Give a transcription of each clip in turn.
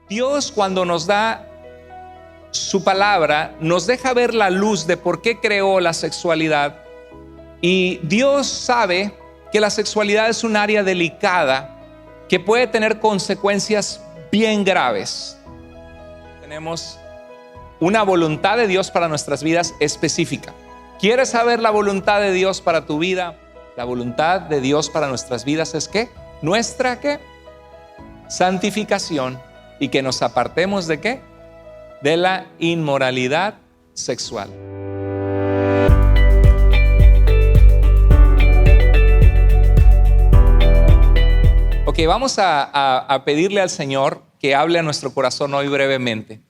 Dios, cuando nos da su palabra, nos deja ver la luz de por qué creó la sexualidad. Y Dios sabe que la sexualidad es un área delicada que puede tener consecuencias bien graves. Tenemos una voluntad de Dios para nuestras vidas específica. ¿Quieres saber la voluntad de Dios para tu vida? La voluntad de Dios para nuestras vidas es ¿qué? Nuestra ¿qué? Santificación, y que nos apartemos ¿de qué? De la inmoralidad sexual. Ok, vamos a pedirle al Señor que hable a nuestro corazón hoy brevemente.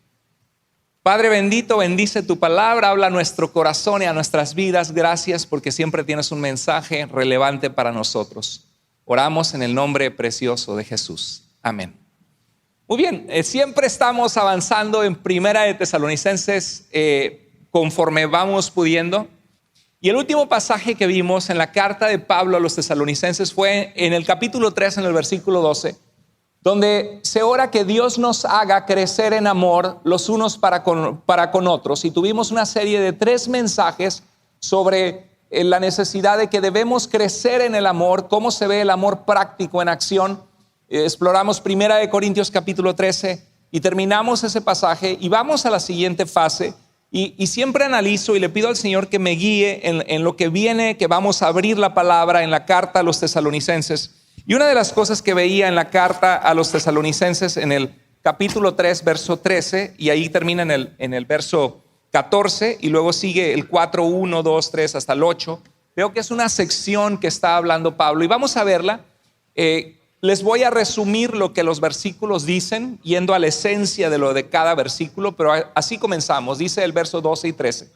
Padre bendito, bendice tu palabra, habla a nuestro corazón y a nuestras vidas. Gracias porque siempre tienes un mensaje relevante para nosotros. Oramos en el nombre precioso de Jesús. Amén. Muy bien, siempre estamos avanzando en Primera de Tesalonicenses conforme vamos pudiendo. Y el último pasaje que vimos en la carta de Pablo a los tesalonicenses fue en el capítulo 3, en el versículo 12, donde se ora que Dios nos haga crecer en amor los unos para con otros. Y tuvimos una serie de 3 mensajes sobre la necesidad de que debemos crecer en el amor, cómo se ve el amor práctico en acción. Exploramos 1 Corintios capítulo 13 y terminamos ese pasaje y vamos a la siguiente fase. Y siempre analizo y le pido al Señor que me guíe en lo que viene, que vamos a abrir la palabra en la carta a los tesalonicenses. Y una de las cosas que veía en la carta a los tesalonicenses en el capítulo 3, verso 13, y ahí termina en el verso 14, y luego sigue el 4, 1, 2, 3 hasta el 8. Veo que es una sección que está hablando Pablo, y vamos a verla. Les voy a resumir lo que los versículos dicen, yendo a la esencia de lo de cada versículo, pero así comenzamos. Dice el verso 12 y 13.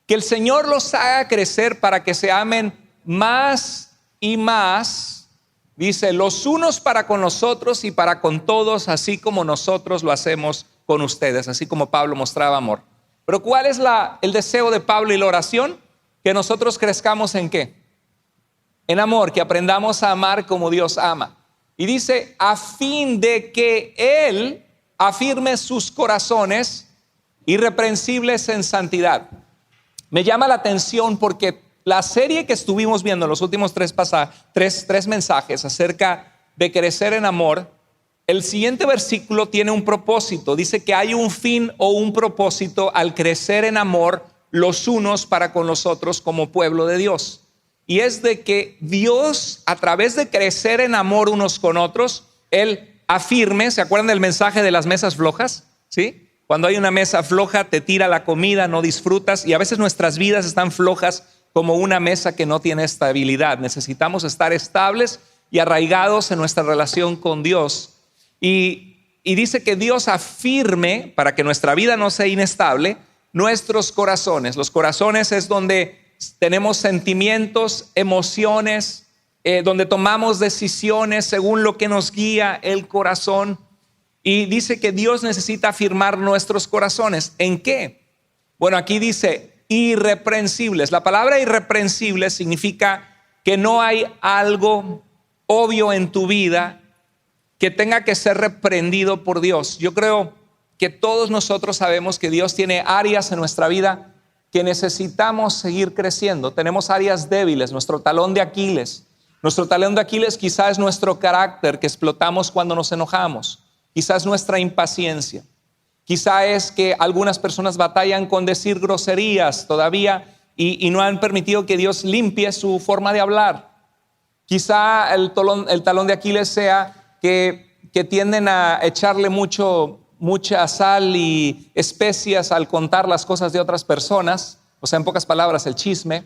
Que el Señor los haga crecer para que se amen más y más. Dice, los unos para con nosotros y para con todos, así como nosotros lo hacemos con ustedes, así como Pablo mostraba amor. Pero ¿cuál es el deseo de Pablo y la oración? Que nosotros crezcamos ¿en qué? En amor, que aprendamos a amar como Dios ama. Y dice, a fin de que Él afirme sus corazones irreprensibles en santidad. Me llama la atención porque la serie que estuvimos viendo en los últimos tres mensajes acerca de crecer en amor, el siguiente versículo tiene un propósito. Dice que hay un fin o un propósito al crecer en amor los unos para con los otros como pueblo de Dios. Y es de que Dios, a través de crecer en amor unos con otros, Él afirme. ¿Se acuerdan del mensaje de las mesas flojas? ¿Sí? Cuando hay una mesa floja, te tira la comida, no disfrutas. Y a veces nuestras vidas están flojas como una mesa que no tiene estabilidad. Necesitamos estar estables y arraigados en nuestra relación con Dios. Y dice que Dios afirme, para que nuestra vida no sea inestable, nuestros corazones. Los corazones es donde tenemos sentimientos, emociones, donde tomamos decisiones según lo que nos guía el corazón. Y dice que Dios necesita afirmar nuestros corazones. ¿En qué? Bueno, aquí dice irreprensibles. La palabra irreprensible significa que no hay algo obvio en tu vida que tenga que ser reprendido por Dios. Yo creo que todos nosotros sabemos que Dios tiene áreas en nuestra vida que necesitamos seguir creciendo. Tenemos áreas débiles, nuestro talón de Aquiles. Nuestro talón de Aquiles quizás es nuestro carácter que explotamos cuando nos enojamos. Quizás nuestra impaciencia. Quizá es que algunas personas batallan con decir groserías todavía y no han permitido que Dios limpie su forma de hablar. Quizá el talón de Aquiles sea que tienden a echarle mucha sal y especias al contar las cosas de otras personas, o sea, en pocas palabras, el chisme.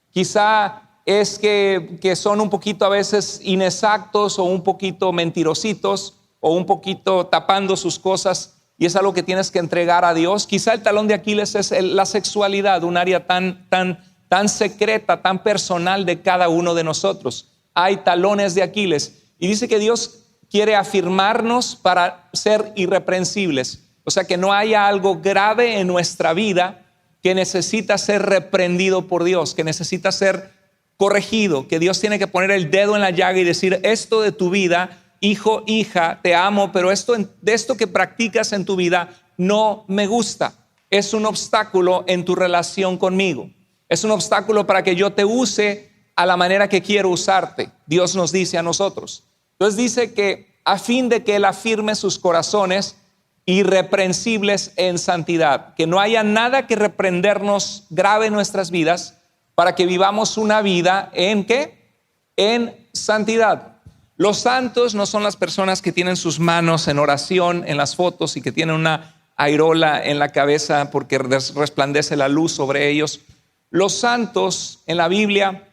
Quizá es que son un poquito a veces inexactos o un poquito mentirositos o un poquito tapando sus cosas, y es algo que tienes que entregar a Dios. Quizá el talón de Aquiles es la sexualidad, un área tan secreta, tan personal de cada uno de nosotros. Hay talones de Aquiles y dice que Dios quiere afirmarnos para ser irreprensibles. O sea, que no haya algo grave en nuestra vida que necesita ser reprendido por Dios, que necesita ser corregido, que Dios tiene que poner el dedo en la llaga y decir, esto de tu vida hijo, hija, te amo, pero de esto que practicas en tu vida no me gusta. Es un obstáculo en tu relación conmigo. Es un obstáculo para que yo te use a la manera que quiero usarte. Dios nos dice a nosotros. Entonces dice que a fin de que Él afirme sus corazones irreprensibles en santidad, que no haya nada que reprendernos grave en nuestras vidas, para que vivamos una vida ¿en qué? En santidad. Los santos no son las personas que tienen sus manos en oración en las fotos y que tienen una airola en la cabeza porque resplandece la luz sobre ellos. Los santos en la Biblia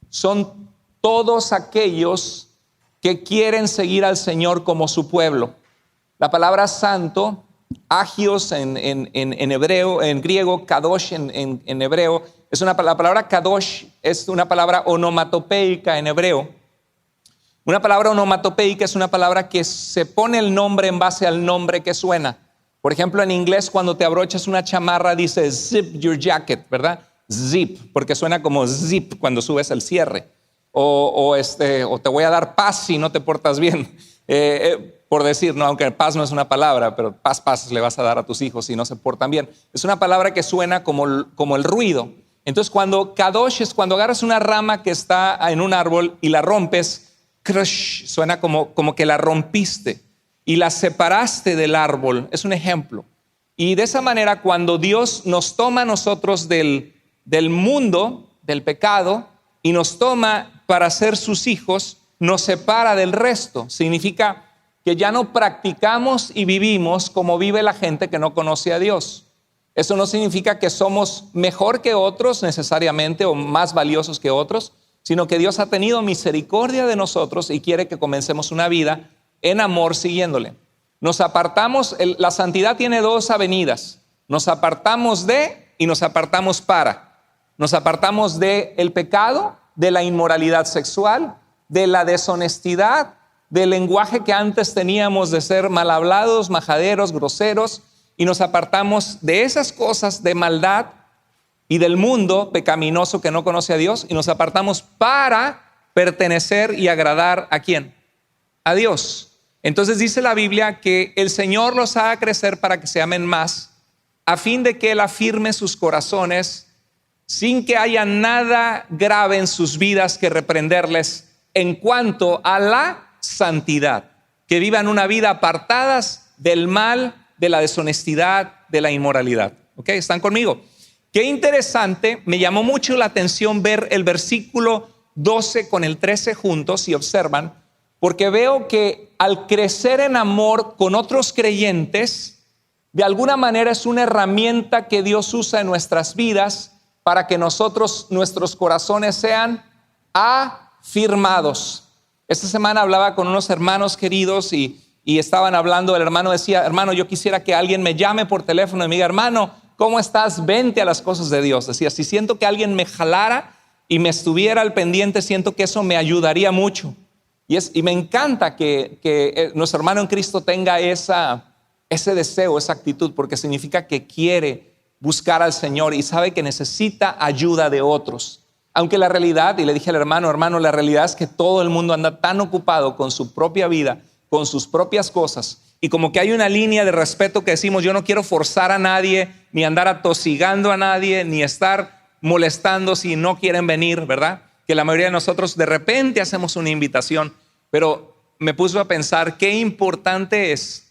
son todos aquellos que quieren seguir al Señor como su pueblo. La palabra santo, agios en hebreo, en griego, kadosh en hebreo, la palabra kadosh es una palabra onomatopeica en hebreo. Una palabra onomatopeica es una palabra que se pone el nombre en base al nombre que suena. Por ejemplo, en inglés, cuando te abrochas una chamarra, dice zip your jacket, ¿verdad? Zip, porque suena como zip cuando subes el cierre. O te voy a dar paz si no te portas bien. Por decir, no, aunque paz no es una palabra, pero paz le vas a dar a tus hijos si no se portan bien. Es una palabra que suena como el ruido. Entonces, cuando kadosh es cuando agarras una rama que está en un árbol y la rompes, crush, suena como que la rompiste y la separaste del árbol. Es un ejemplo. Y de esa manera, cuando Dios nos toma a nosotros del mundo, del pecado, y nos toma para ser sus hijos, nos separa del resto. Significa que ya no practicamos y vivimos como vive la gente que no conoce a Dios. Eso no significa que somos mejor que otros necesariamente o más valiosos que otros, sino que Dios ha tenido misericordia de nosotros y quiere que comencemos una vida en amor siguiéndole. Nos apartamos, la santidad tiene dos avenidas. Nos apartamos de y nos apartamos para. Nos apartamos del pecado, de la inmoralidad sexual, de la deshonestidad, del lenguaje que antes teníamos de ser mal hablados, majaderos, groseros, y nos apartamos de esas cosas de maldad y del mundo pecaminoso que no conoce a Dios, y nos apartamos para pertenecer y agradar ¿a quién? A Dios. Entonces dice la Biblia que el Señor los haga crecer para que se amen más, a fin de que Él afirme sus corazones sin que haya nada grave en sus vidas que reprenderles en cuanto a la santidad, que vivan una vida apartadas del mal, de la deshonestidad, de la inmoralidad. ¿Ok? ¿Están conmigo? Qué interesante, me llamó mucho la atención ver el versículo 12 con el 13 juntos, si observan, porque veo que al crecer en amor con otros creyentes, de alguna manera es una herramienta que Dios usa en nuestras vidas para que nuestros corazones sean afirmados. Esta semana hablaba con unos hermanos queridos y estaban hablando, el hermano decía, hermano, yo quisiera que alguien me llame por teléfono y me diga, hermano, ¿cómo estás? Vente a las cosas de Dios. Decía, si siento que alguien me jalara y me estuviera al pendiente, siento que eso me ayudaría mucho. Y me encanta que nuestro hermano en Cristo tenga ese deseo, esa actitud, porque significa que quiere buscar al Señor y sabe que necesita ayuda de otros. Aunque la realidad, y le dije al hermano, la realidad es que todo el mundo anda tan ocupado con su propia vida, con sus propias cosas, y como que hay una línea de respeto que decimos, yo no quiero forzar a nadie, ni andar atosigando a nadie, ni estar molestando si no quieren venir, ¿verdad? Que la mayoría de nosotros de repente hacemos una invitación, pero me puso a pensar qué importante es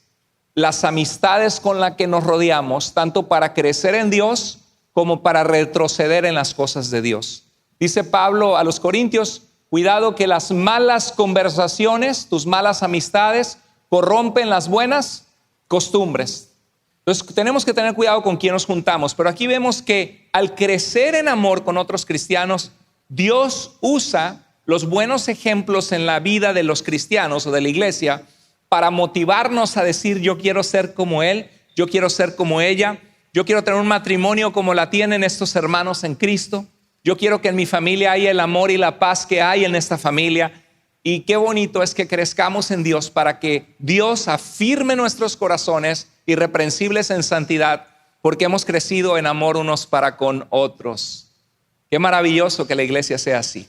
las amistades con las que nos rodeamos, tanto para crecer en Dios como para retroceder en las cosas de Dios. Dice Pablo a los Corintios, cuidado que las malas conversaciones, tus malas amistades, corrompen las buenas costumbres. Entonces tenemos que tener cuidado con quién nos juntamos, pero aquí vemos que al crecer en amor con otros cristianos, Dios usa los buenos ejemplos en la vida de los cristianos o de la iglesia para motivarnos a decir, yo quiero ser como él, yo quiero ser como ella, yo quiero tener un matrimonio como la tienen estos hermanos en Cristo, yo quiero que en mi familia haya el amor y la paz que hay en esta familia. Y qué bonito es que crezcamos en Dios para que Dios afirme nuestros corazones irreprensibles en santidad, porque hemos crecido en amor unos para con otros. Qué maravilloso que la iglesia sea así.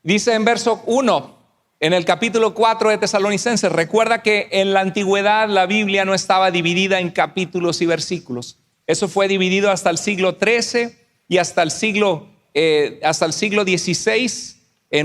Dice en verso 1, en el capítulo 4 de Tesalonicenses. Recuerda que en la antigüedad la Biblia no estaba dividida en capítulos y versículos. Eso fue dividido hasta el siglo XIII y hasta el siglo XVI,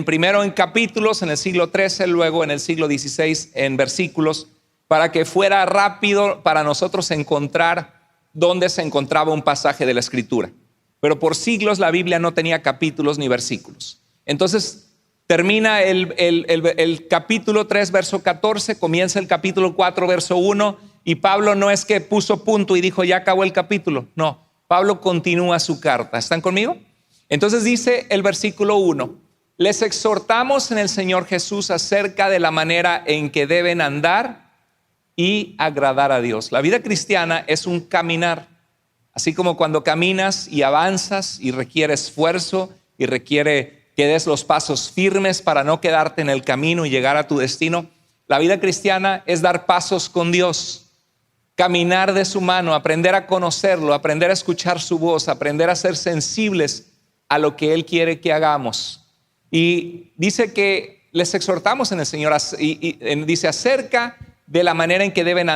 primero en capítulos, en el siglo XIII, luego en el siglo XVI en versículos, para que fuera rápido para nosotros encontrar dónde se encontraba un pasaje de la Escritura. Pero por siglos la Biblia no tenía capítulos ni versículos. Entonces termina el capítulo 3, verso 14, comienza el capítulo 4, verso 1, y Pablo no es que puso punto y dijo ya acabó el capítulo. No, Pablo continúa su carta. ¿Están conmigo? Entonces dice el versículo 1, les exhortamos en el Señor Jesús acerca de la manera en que deben andar y agradar a Dios. La vida cristiana es un caminar, así como cuando caminas y avanzas y requiere esfuerzo y requiere que des los pasos firmes para no quedarte en el camino y llegar a tu destino. La vida cristiana es dar pasos con Dios, caminar de su mano, aprender a conocerlo, aprender a escuchar su voz, aprender a ser sensibles a lo que Él quiere que hagamos. Y dice que les exhortamos en el Señor, dice acerca de la manera en que deben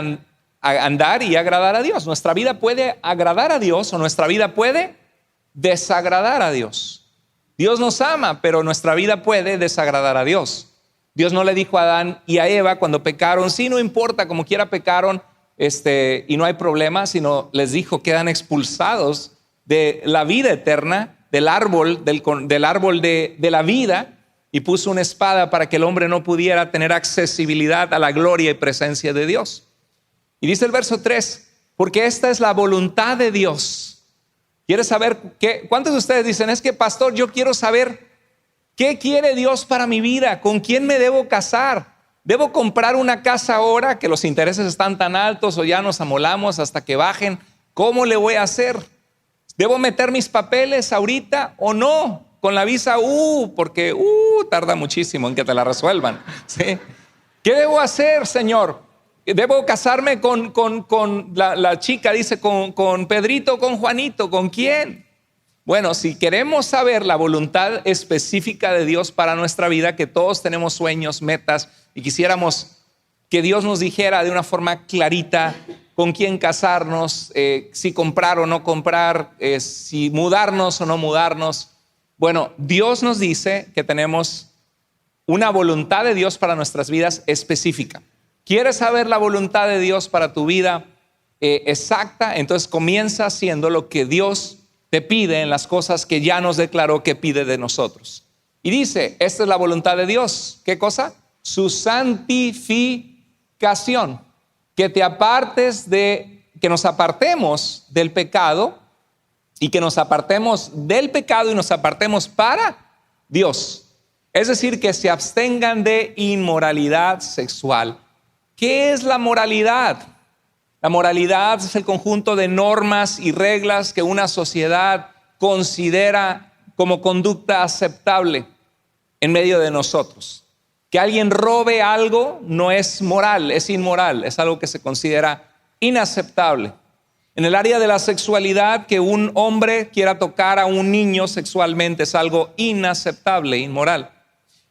andar y agradar a Dios. Nuestra vida puede agradar a Dios o nuestra vida puede desagradar a Dios. Dios nos ama, pero nuestra vida puede desagradar a Dios. Dios no le dijo a Adán y a Eva cuando pecaron, sí, no importa, como quiera pecaron, y no hay problema, sino les dijo, quedan expulsados de la vida eterna, del árbol de la vida, y puso una espada para que el hombre no pudiera tener accesibilidad a la gloria y presencia de Dios. Y dice el verso 3, porque esta es la voluntad de Dios. ¿Quieres saber qué? ¿Cuántos de ustedes dicen, es que pastor, yo quiero saber qué quiere Dios para mi vida? ¿Con quién me debo casar? ¿Debo comprar una casa ahora que los intereses están tan altos o ya nos amolamos hasta que bajen? ¿Cómo le voy a hacer? ¿Debo meter mis papeles ahorita o no? Con la visa porque tarda muchísimo en que te la resuelvan, ¿sí? ¿Qué debo hacer, Señor? ¿Debo casarme con la chica? Dice, con Pedrito o con Juanito. ¿Con quién? Bueno, si queremos saber la voluntad específica de Dios para nuestra vida, que todos tenemos sueños, metas, y quisiéramos que Dios nos dijera de una forma clarita con quién casarnos, si comprar o no comprar, si mudarnos o no mudarnos. Bueno, Dios nos dice que tenemos una voluntad de Dios para nuestras vidas específica. ¿Quieres saber la voluntad de Dios para tu vida exacta? Entonces comienza haciendo lo que Dios te pide en las cosas que ya nos declaró que pide de nosotros. Y dice, esta es la voluntad de Dios. ¿Qué cosa? Su santificación. Que te apartes que nos apartemos del pecado y que nos apartemos del pecado y nos apartemos para Dios. Es decir, que se abstengan de inmoralidad sexual. ¿Qué es la moralidad? La moralidad es el conjunto de normas y reglas que una sociedad considera como conducta aceptable en medio de nosotros. Que alguien robe algo no es moral, es inmoral, es algo que se considera inaceptable. En el área de la sexualidad, que un hombre quiera tocar a un niño sexualmente es algo inaceptable, inmoral.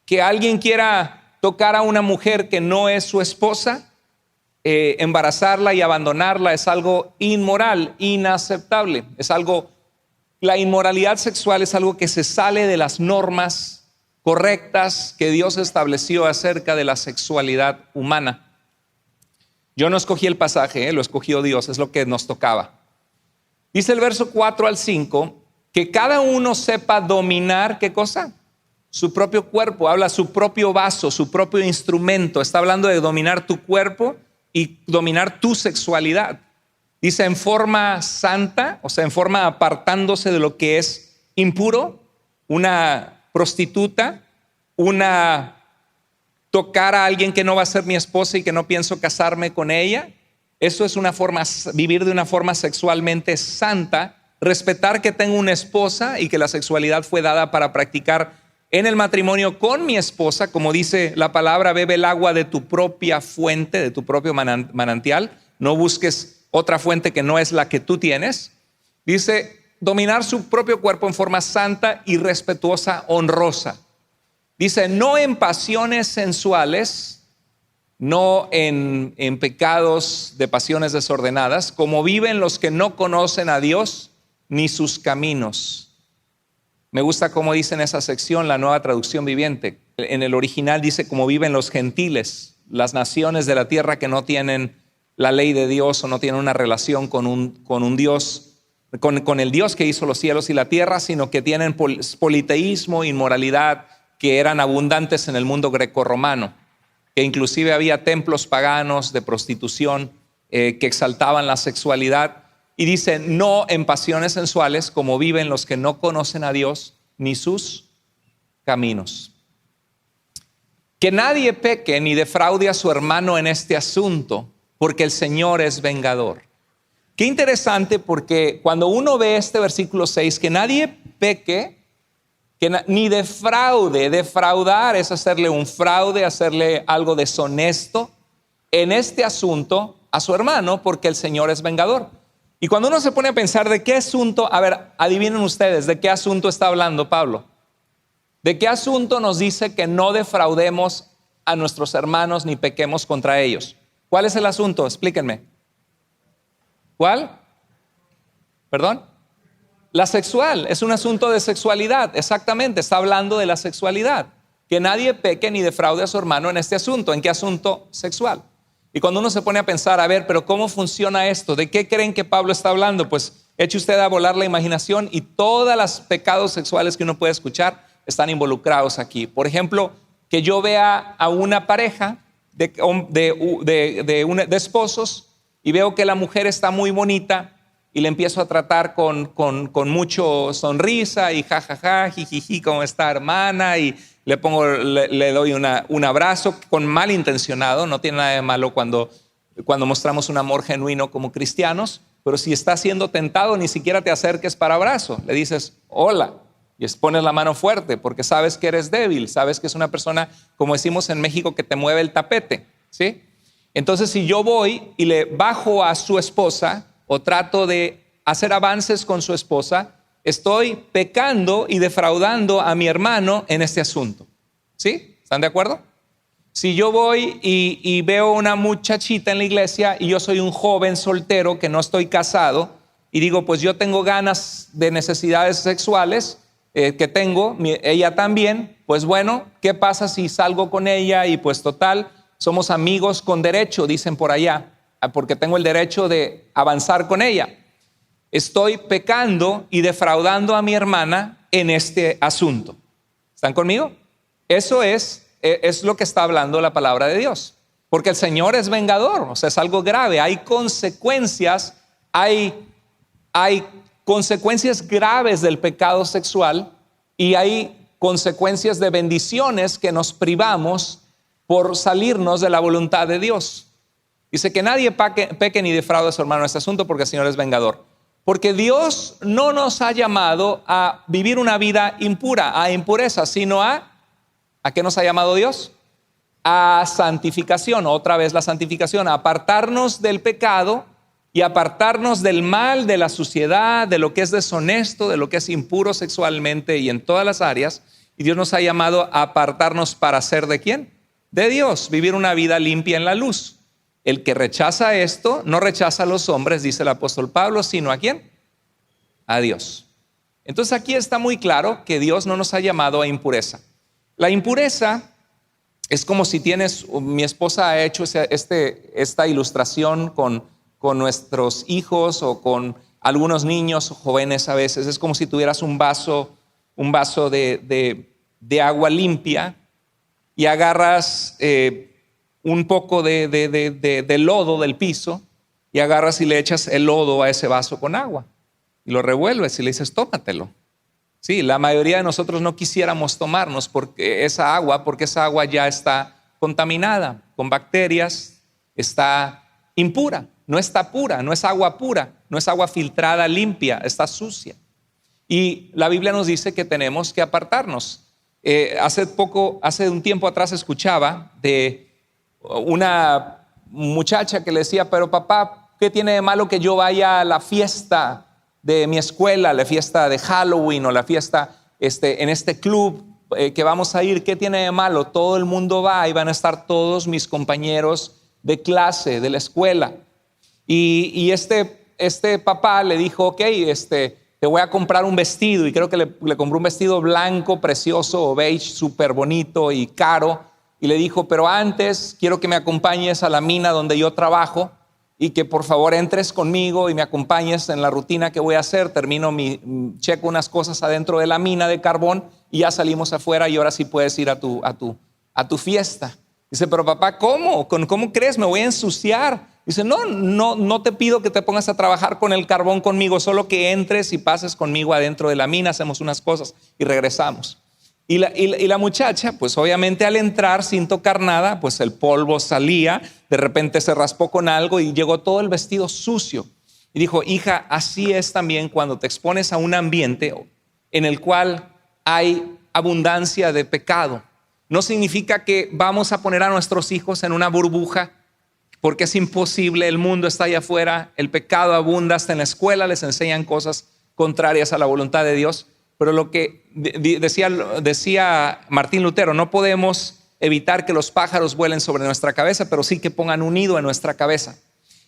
Que alguien quiera tocar a una mujer que no es su esposa, embarazarla y abandonarla es algo inmoral, inaceptable. La inmoralidad sexual es algo que se sale de las normas correctas que Dios estableció acerca de la sexualidad humana. Yo no escogí el pasaje, lo escogió Dios, es lo que nos tocaba. Dice el verso 4 al 5, que cada uno sepa dominar, ¿qué cosa? Su propio cuerpo, habla su propio vaso, su propio instrumento. Está hablando de dominar tu cuerpo y dominar tu sexualidad. Dice en forma santa, o sea, en forma apartándose de lo que es impuro, una prostituta, tocar a alguien que no va a ser mi esposa y que no pienso casarme con ella. Eso es vivir de una forma sexualmente santa, respetar que tengo una esposa y que la sexualidad fue dada para practicar en el matrimonio con mi esposa, como dice la palabra, bebe el agua de tu propia fuente, de tu propio manantial, no busques otra fuente que no es la que tú tienes. Dice, dominar su propio cuerpo en forma santa y respetuosa, honrosa. Dice, no en pasiones sensuales, no en pecados de pasiones desordenadas, como viven los que no conocen a Dios ni sus caminos. Me gusta cómo dice en esa sección la Nueva Traducción Viviente. En el original dice como viven los gentiles, las naciones de la tierra que no tienen la ley de Dios o no tienen una relación con un Dios, con el Dios que hizo los cielos y la tierra, sino que tienen politeísmo, inmoralidad, que eran abundantes en el mundo grecorromano, que inclusive había templos paganos de prostitución que exaltaban la sexualidad. Y dice, no en pasiones sensuales, como viven los que no conocen a Dios ni sus caminos. Que nadie peque ni defraude a su hermano en este asunto, porque el Señor es vengador. Qué interesante, porque cuando uno ve este versículo 6, que nadie peque, ni defraude. Defraudar es hacerle un fraude, hacerle algo deshonesto en este asunto a su hermano, porque el Señor es vengador. Y cuando uno se pone a pensar de qué asunto, a ver, adivinen ustedes, ¿de qué asunto está hablando Pablo? ¿De qué asunto nos dice que no defraudemos a nuestros hermanos ni pequemos contra ellos? ¿Cuál es el asunto? Explíquenme. ¿Cuál? ¿Perdón? La sexual, es un asunto de sexualidad, exactamente, está hablando de la sexualidad. Que nadie peque ni defraude a su hermano en este asunto. ¿En qué asunto? Sexual. Y cuando uno se pone a pensar, a ver, pero ¿cómo funciona esto? ¿De qué creen que Pablo está hablando? Pues eche usted a volar la imaginación y todos los pecados sexuales que uno puede escuchar están involucrados aquí. Por ejemplo, que yo vea a una pareja de esposos y veo que la mujer está muy bonita y le empiezo a tratar con mucho sonrisa y jajaja, jijiji, ¿cómo está, hermana? Y le doy un abrazo con malintencionado. No tiene nada de malo cuando mostramos un amor genuino como cristianos, pero si estás siendo tentado, ni siquiera te acerques para abrazo. Le dices hola y pones la mano fuerte porque sabes que eres débil, sabes que es una persona, como decimos en México, que te mueve el tapete, ¿sí? Entonces, si yo voy y le bajo a su esposa o trato de hacer avances con su esposa, estoy pecando y defraudando a mi hermano en este asunto. ¿Sí? ¿Están de acuerdo? Si yo voy y veo una muchachita en la iglesia y yo soy un joven soltero que no estoy casado y digo, pues yo tengo ganas de necesidades sexuales que tengo, ella también, pues bueno, ¿qué pasa si salgo con ella y pues total, somos amigos con derecho, dicen por allá, porque tengo el derecho de avanzar con ella? Estoy pecando y defraudando a mi hermana en este asunto. ¿Están conmigo? Eso es lo que está hablando la palabra de Dios. Porque el Señor es vengador, o sea, es algo grave. Hay consecuencias, hay consecuencias graves del pecado sexual y hay consecuencias de bendiciones que nos privamos por salirnos de la voluntad de Dios. Dice que nadie peque ni defraude a su hermano en este asunto porque el Señor es vengador. Porque Dios no nos ha llamado a vivir una vida impura, a impureza, sino ¿a qué nos ha llamado Dios? A santificación, otra vez la santificación, a apartarnos del pecado y apartarnos del mal, de la suciedad, de lo que es deshonesto, de lo que es impuro sexualmente y en todas las áreas. Y Dios nos ha llamado a apartarnos para ser ¿de quién? De Dios, vivir una vida limpia en la luz. El que rechaza esto, no rechaza a los hombres, dice el apóstol Pablo, sino ¿a quién? A Dios. Entonces aquí está muy claro que Dios no nos ha llamado a impureza. La impureza es como si mi esposa ha hecho esta ilustración con nuestros hijos o con algunos niños jóvenes a veces. Es como si tuvieras un vaso de agua limpia y agarras un poco de lodo del piso y agarras y le echas el lodo a ese vaso con agua y lo revuelves y le dices tómatelo. Sí, la mayoría de nosotros no quisiéramos tomarnos porque esa agua ya está contaminada con bacterias, está impura, no está pura, no es agua pura, no es agua filtrada limpia, está sucia. Y la Biblia nos dice que tenemos que apartarnos. Hace un tiempo atrás escuchaba de una muchacha que le decía, pero papá, ¿qué tiene de malo que yo vaya a la fiesta de mi escuela, la fiesta de Halloween o la fiesta en este club que vamos a ir, ¿qué tiene de malo? Todo el mundo va y van a estar todos mis compañeros de clase, de la escuela. Y este papá le dijo, ok, te voy a comprar un vestido, y creo que le compró un vestido blanco, precioso, o beige, súper bonito y caro, y le dijo, pero antes quiero que me acompañes a la mina donde yo trabajo, y que por favor entres conmigo y me acompañes en la rutina que voy a hacer. Checo unas cosas adentro de la mina de carbón y ya salimos afuera, y ahora sí puedes ir a tu fiesta. Dice, pero papá, ¿cómo crees? Me voy a ensuciar. Dice, no te pido que te pongas a trabajar con el carbón conmigo, solo que entres y pases conmigo adentro de la mina, hacemos unas cosas y regresamos. Y la muchacha, pues obviamente al entrar sin tocar nada, pues el polvo salía, de repente se raspó con algo y llegó todo el vestido sucio. Y dijo, hija, así es también cuando te expones a un ambiente en el cual hay abundancia de pecado. No significa que vamos a poner a nuestros hijos en una burbuja, porque es imposible, el mundo está allá afuera, el pecado abunda, hasta en la escuela les enseñan cosas contrarias a la voluntad de Dios. Pero lo que decía Martín Lutero, no podemos evitar que los pájaros vuelen sobre nuestra cabeza, pero sí que pongan un nido en nuestra cabeza.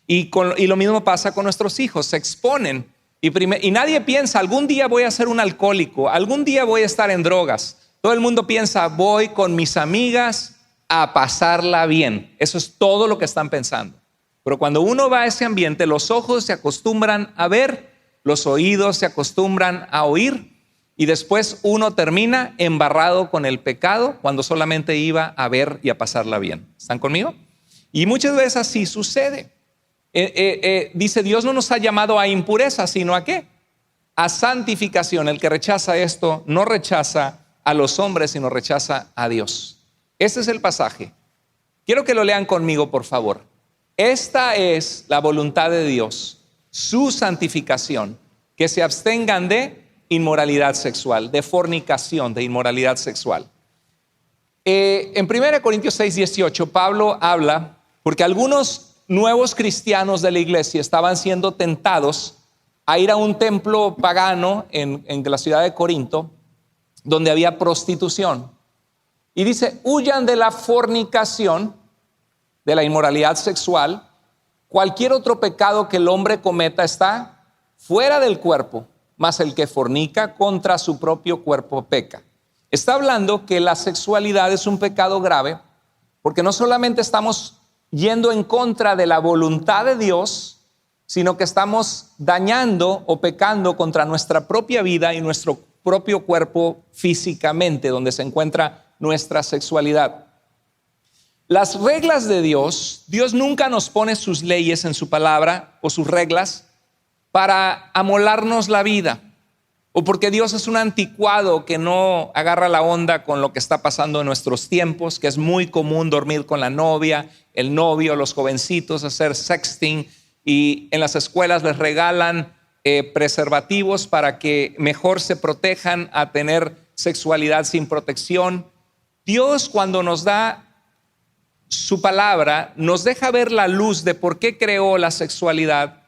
Y lo mismo pasa con nuestros hijos, se exponen y nadie piensa, algún día voy a ser un alcohólico, algún día voy a estar en drogas. Todo el mundo piensa, voy con mis amigas a pasarla bien. Eso es todo lo que están pensando. Pero cuando uno va a ese ambiente, los ojos se acostumbran a ver, los oídos se acostumbran a oír, y después uno termina embarrado con el pecado cuando solamente iba a ver y a pasarla bien. ¿Están conmigo? Y muchas veces así sucede. Dice, Dios no nos ha llamado a impureza, sino ¿a qué? A santificación. El que rechaza esto no rechaza a los hombres, sino rechaza a Dios. Este es el pasaje. Quiero que lo lean conmigo, por favor. Esta es la voluntad de Dios, su santificación, que se abstengan de inmoralidad sexual, de fornicación, de inmoralidad sexual. En 1 Corintios 6:18, Pablo habla, porque algunos nuevos cristianos de la iglesia estaban siendo tentados a ir a un templo pagano en la ciudad de Corinto, donde había prostitución. Y dice, huyan de la fornicación, de la inmoralidad sexual. Cualquier otro pecado que el hombre cometa está fuera del cuerpo, mas el que fornica contra su propio cuerpo peca. Está hablando que la sexualidad es un pecado grave, porque no solamente estamos yendo en contra de la voluntad de Dios, sino que estamos dañando o pecando contra nuestra propia vida y nuestro propio cuerpo físicamente, donde se encuentra nuestra sexualidad. Las reglas de Dios nunca nos pone sus leyes en su palabra o sus reglas para amolarnos la vida, o porque Dios es un anticuado que no agarra la onda con lo que está pasando en nuestros tiempos, que es muy común dormir con la novia, el novio, los jovencitos, hacer sexting, y en las escuelas les regalan preservativos para que mejor se protejan a tener sexualidad sin protección. Dios, cuando nos da su palabra, nos deja ver la luz de por qué creó la sexualidad.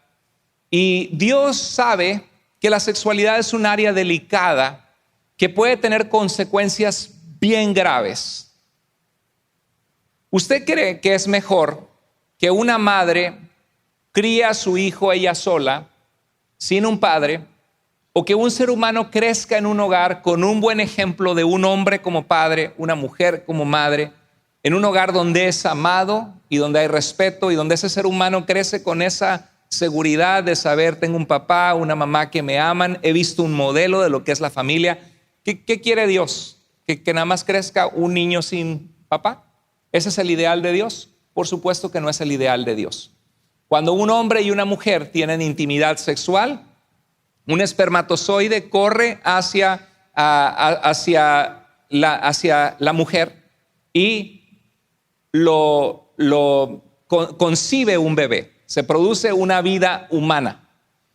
Y Dios sabe que la sexualidad es un área delicada que puede tener consecuencias bien graves. ¿Usted cree que es mejor que una madre críe a su hijo ella sola, sin un padre, o que un ser humano crezca en un hogar con un buen ejemplo de un hombre como padre, una mujer como madre, en un hogar donde es amado y donde hay respeto y donde ese ser humano crece con esa seguridad de saber, tengo un papá, una mamá que me aman, he visto un modelo de lo que es la familia? ¿Qué quiere Dios? ¿Que nada más crezca un niño sin papá? ¿Ese es el ideal de Dios? Por supuesto que no es el ideal de Dios. Cuando un hombre y una mujer tienen intimidad sexual, un espermatozoide corre hacia la mujer y concibe un bebé. Se produce una vida humana.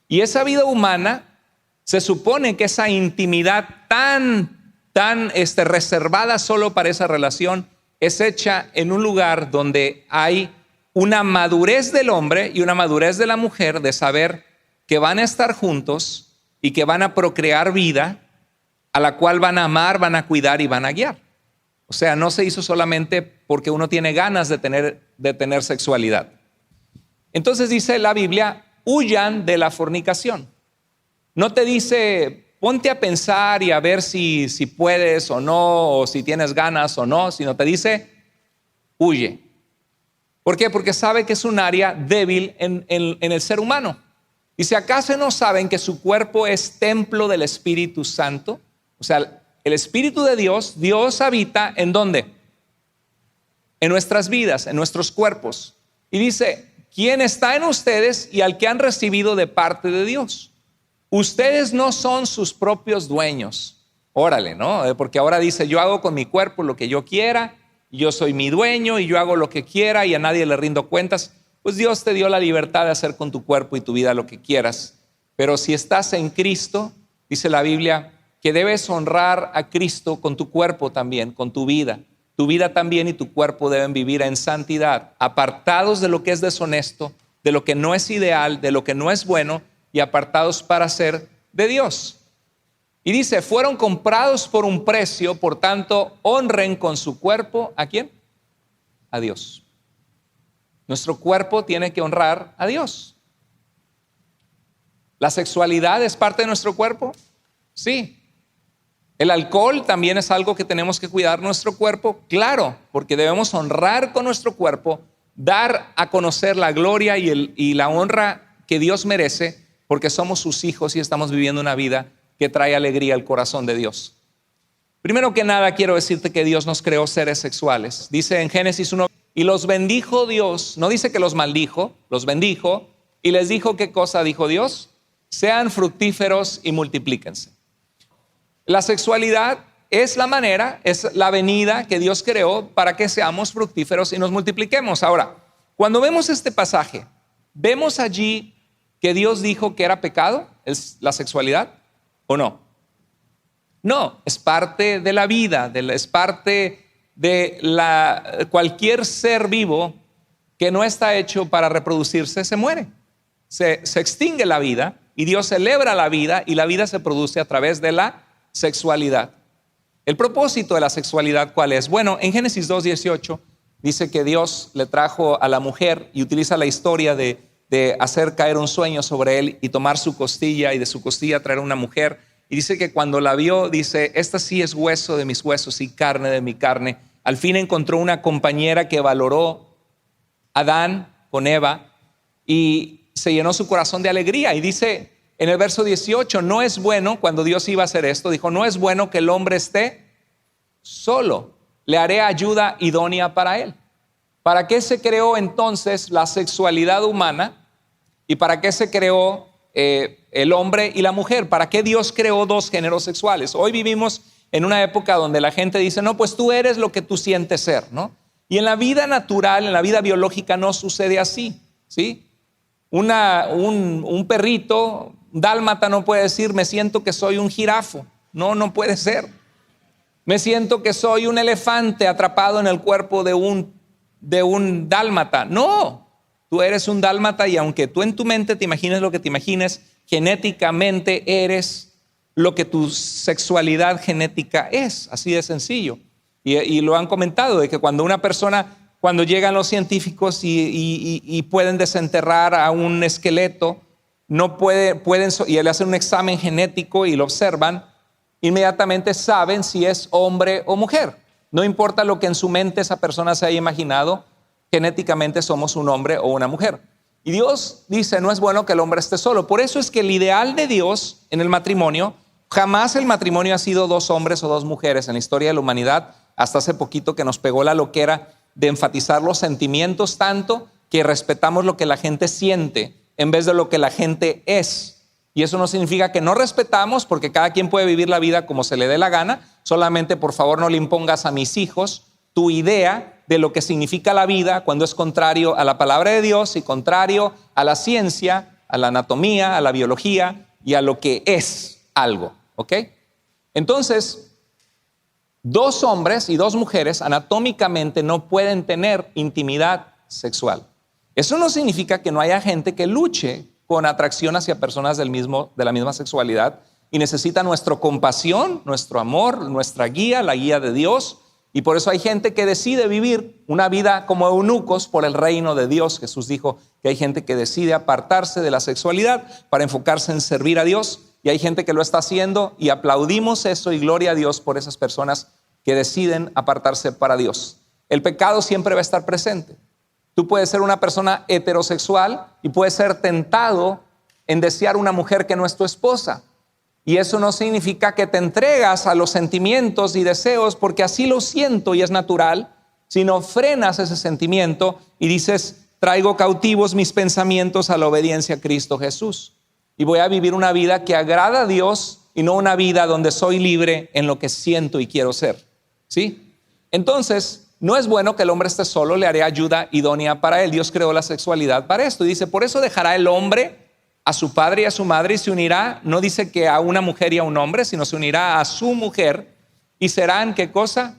Y esa vida humana, se supone que esa intimidad tan reservada solo para esa relación, es hecha en un lugar donde hay una madurez del hombre y una madurez de la mujer de saber que van a estar juntos y que van a procrear vida a la cual van a amar, van a cuidar y van a guiar. O sea, no se hizo solamente porque uno tiene ganas de tener sexualidad. Entonces dice la Biblia, huyan de la fornicación. No te dice, ponte a pensar y a ver si puedes o no, o si tienes ganas o no, sino te dice, huye. ¿Por qué? Porque sabe que es un área débil en el ser humano. Dice, ¿acaso no saben que su cuerpo es templo del Espíritu Santo? O sea, el Espíritu de Dios, Dios habita ¿en dónde? En nuestras vidas, en nuestros cuerpos. Y dice, ¿quién está en ustedes y al que han recibido de parte de Dios? Ustedes no son sus propios dueños. Órale, ¿no? Porque ahora dice, yo hago con mi cuerpo lo que yo quiera, yo soy mi dueño y yo hago lo que quiera y a nadie le rindo cuentas. Pues Dios te dio la libertad de hacer con tu cuerpo y tu vida lo que quieras. Pero si estás en Cristo, dice la Biblia, que debes honrar a Cristo con tu cuerpo también, con tu vida. Tu vida también y tu cuerpo deben vivir en santidad, apartados de lo que es deshonesto, de lo que no es ideal, de lo que no es bueno y apartados para ser de Dios. Y dice, fueron comprados por un precio, por tanto, honren con su cuerpo, ¿a quién? A Dios. Nuestro cuerpo tiene que honrar a Dios. ¿La sexualidad es parte de nuestro cuerpo? Sí. ¿El alcohol también es algo que tenemos que cuidar nuestro cuerpo? Claro, porque debemos honrar con nuestro cuerpo, dar a conocer la gloria y la honra que Dios merece, porque somos sus hijos y estamos viviendo una vida que trae alegría al corazón de Dios. Primero que nada, quiero decirte que Dios nos creó seres sexuales. Dice en Génesis 1, y los bendijo Dios. No dice que los maldijo, los bendijo. Y les dijo, ¿qué cosa dijo Dios? Sean fructíferos y multiplíquense. La sexualidad es la manera, es la venida que Dios creó para que seamos fructíferos y nos multipliquemos. Ahora, cuando vemos este pasaje, ¿vemos allí que Dios dijo que era pecado es la sexualidad o no? No, es parte de la vida, es parte de cualquier ser vivo que no está hecho para reproducirse, se muere. Se extingue la vida y Dios celebra la vida y la vida se produce a través de la sexualidad. El propósito de la sexualidad, ¿cuál es? Bueno, en Génesis 2:18 dice que Dios le trajo a la mujer y utiliza la historia de hacer caer un sueño sobre él y tomar su costilla y de su costilla traer una mujer. Y dice que cuando la vio, dice, esta sí es hueso de mis huesos y carne de mi carne. Al fin encontró una compañera que valoró a Adán con Eva y se llenó su corazón de alegría. Y dice en el verso 18, no es bueno, cuando Dios iba a hacer esto, dijo, no es bueno que el hombre esté solo, le haré ayuda idónea para él. ¿Para qué se creó entonces la sexualidad humana? ¿Y para qué se creó el hombre y la mujer? ¿Para qué Dios creó dos géneros sexuales? Hoy vivimos en una época donde la gente dice, no, pues tú eres lo que tú sientes ser, ¿no? Y en la vida natural, en la vida biológica no sucede así, ¿sí? Un perrito, un dálmata no puede decir, me siento que soy un jirafo. No, no puede ser. Me siento que soy un elefante atrapado en el cuerpo de un dálmata. No, tú eres un dálmata y aunque tú en tu mente te imagines lo que te imagines, genéticamente eres lo que tu sexualidad genética es, así de sencillo. Y lo han comentado, de que cuando una persona, cuando llegan los científicos y pueden desenterrar a un esqueleto, y le hacen un examen genético y lo observan, inmediatamente saben si es hombre o mujer. No importa lo que en su mente esa persona se haya imaginado, genéticamente somos un hombre o una mujer. Y Dios dice, no es bueno que el hombre esté solo. Por eso es que el ideal de Dios en el matrimonio, jamás el matrimonio ha sido dos hombres o dos mujeres en la historia de la humanidad, hasta hace poquito que nos pegó la loquera de enfatizar los sentimientos tanto que respetamos lo que la gente siente en vez de lo que la gente es. Y eso no significa que no respetamos, porque cada quien puede vivir la vida como se le dé la gana. Solamente, por favor, no le impongas a mis hijos tu idea de lo que significa la vida cuando es contrario a la palabra de Dios y contrario a la ciencia, a la anatomía, a la biología y a lo que es algo, ¿ok? Entonces, dos hombres y dos mujeres anatómicamente no pueden tener intimidad sexual. Eso no significa que no haya gente que luche con atracción hacia personas de la misma sexualidad, y necesita nuestra compasión, nuestro amor, nuestra guía, la guía de Dios. Y por eso hay gente que decide vivir una vida como eunucos por el reino de Dios. Jesús dijo que hay gente que decide apartarse de la sexualidad para enfocarse en servir a Dios. Y hay gente que lo está haciendo y aplaudimos eso y gloria a Dios por esas personas que deciden apartarse para Dios. El pecado siempre va a estar presente. Tú puedes ser una persona heterosexual y puedes ser tentado en desear una mujer que no es tu esposa. Y eso no significa que te entregas a los sentimientos y deseos porque así lo siento y es natural, sino frenas ese sentimiento y dices, traigo cautivos mis pensamientos a la obediencia a Cristo Jesús. Y voy a vivir una vida que agrada a Dios y no una vida donde soy libre en lo que siento y quiero ser. ¿Sí? Entonces, no es bueno que el hombre esté solo, le haré ayuda idónea para él. Dios creó la sexualidad para esto. Y dice, por eso dejará el hombre a su padre y a su madre y se unirá, no dice que a una mujer y a un hombre, sino se unirá a su mujer y serán, ¿qué cosa?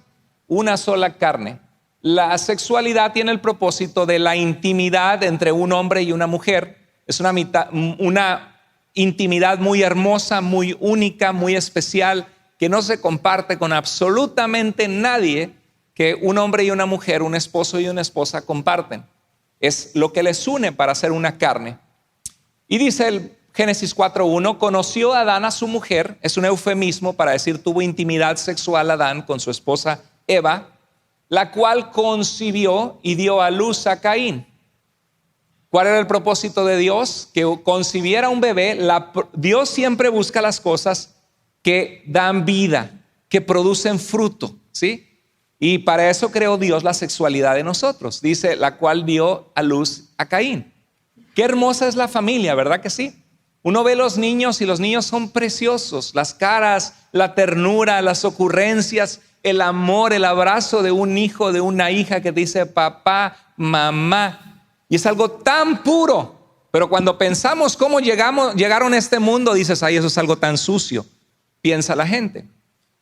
Una sola carne. La sexualidad tiene el propósito de la intimidad entre un hombre y una mujer. Es una intimidad muy hermosa, muy única, muy especial, que no se comparte con absolutamente nadie que un hombre y una mujer, un esposo y una esposa comparten. Es lo que les une para ser una carne. Y dice el Génesis 4:1, conoció Adán a su mujer, es un eufemismo para decir tuvo intimidad sexual Adán con su esposa Eva, la cual concibió y dio a luz a Caín. ¿Cuál era el propósito de Dios? Que concibiera un bebé. Dios siempre busca las cosas que dan vida, que producen fruto, ¿sí? Y para eso creó Dios la sexualidad de nosotros. Dice, la cual dio a luz a Caín. Qué hermosa es la familia, ¿verdad que sí? Uno ve los niños y los niños son preciosos. Las caras, la ternura, las ocurrencias, el amor, el abrazo de un hijo, de una hija que dice papá, mamá. Y es algo tan puro. Pero cuando pensamos cómo llegaron a este mundo, dices, ay, eso es algo tan sucio. Piensa la gente.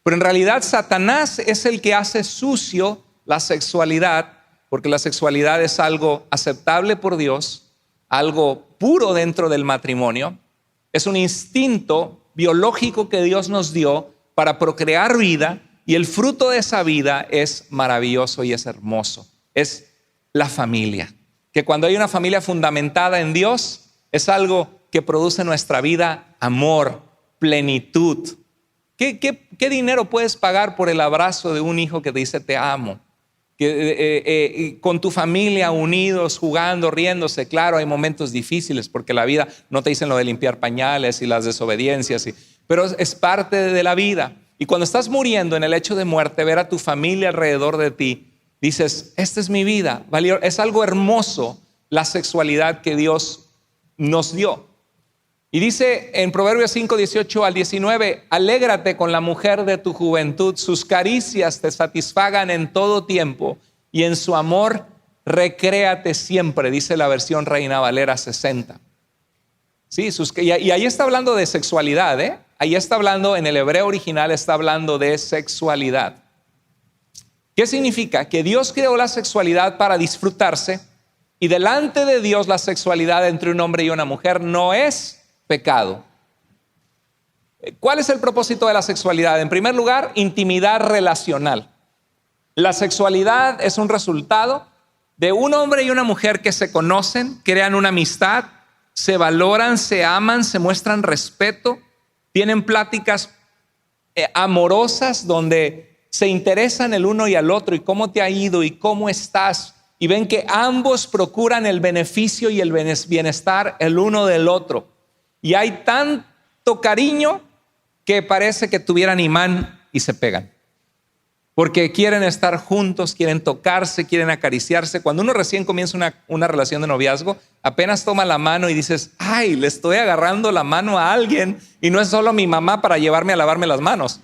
Pero en realidad Satanás es el que hace sucio la sexualidad, porque la sexualidad es algo aceptable por Dios, algo puro dentro del matrimonio. Es un instinto biológico que Dios nos dio para procrear vida y el fruto de esa vida es maravilloso y es hermoso. Es la familia. Que cuando hay una familia fundamentada en Dios es algo que produce en nuestra vida amor, plenitud. ¿Qué dinero puedes pagar por el abrazo de un hijo que te dice te amo? Con tu familia unidos, jugando, riéndose. Claro, hay momentos difíciles porque la vida, no te dicen lo de limpiar pañales y las desobediencias, pero es parte de la vida. Y cuando estás muriendo en el lecho de muerte, ver a tu familia alrededor de ti, dices, esta es mi vida. Es algo hermoso la sexualidad que Dios nos dio. Y dice en Proverbios 5:18-19, alégrate con la mujer de tu juventud, sus caricias te satisfagan en todo tiempo y en su amor recréate siempre, dice la versión Reina Valera 60. Sí, y ahí está hablando de sexualidad, ¿eh? Ahí está hablando, en el hebreo original está hablando de sexualidad. ¿Qué significa? Que Dios creó la sexualidad para disfrutarse y delante de Dios la sexualidad entre un hombre y una mujer no es pecado. ¿Cuál es el propósito de la sexualidad? En primer lugar, intimidad relacional. La sexualidad es un resultado de un hombre y una mujer que se conocen, crean una amistad, se valoran, se aman, se muestran respeto, tienen pláticas amorosas donde se interesan el uno y al otro y cómo te ha ido y cómo estás, y ven que ambos procuran el beneficio y el bienestar el uno del otro. Y hay tanto cariño que parece que tuvieran imán y se pegan. Porque quieren estar juntos, quieren tocarse, quieren acariciarse. Cuando uno recién comienza una relación de noviazgo, apenas toma la mano y dices, ay, le estoy agarrando la mano a alguien y no es solo mi mamá para llevarme a lavarme las manos.